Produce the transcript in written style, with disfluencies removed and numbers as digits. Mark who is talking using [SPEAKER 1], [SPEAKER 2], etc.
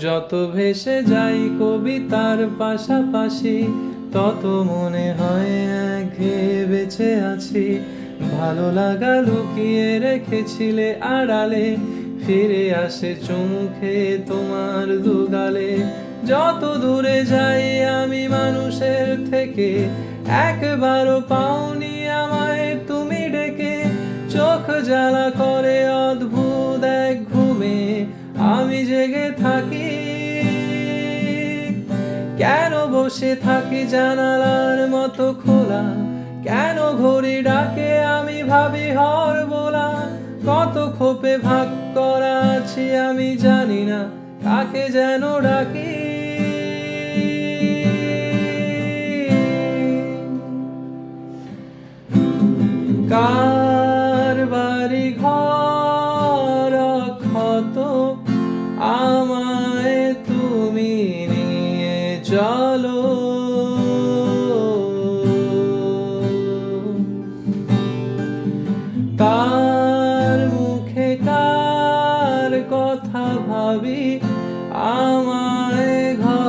[SPEAKER 1] যত ভেসে যাই কবিতার পাশাপাশি, তত মনে হয় একঘেয়ে বেঁচে আছি। ভালো লাগা লুকিয়ে রেখেছিলে আড়ালে, ফিরে আসে চুমু খেয়ে তোমার দুগালে। যত দূরে যাই আমি মানুষের থেকে, একবারও পাওনি আমায় তুমি ডেকে। চোখ জ্বালা করে অদ্ভুত এক ঘুমে আমি জেগে থাকি। কেন বসে থাকি জানালার মতো খোলা, কেন ঘড়ি ডাকে আমি ভাবি হর বোলা। কত খোপে ভাগ করা আছি আমি জানি না, কাকে যেন ডাকি। কার বাড়ি ঘর ক্ষত, আমায় তুমি নিয়ে চলো। তার মুখে কার কথা ভাবি, আমায় ঘর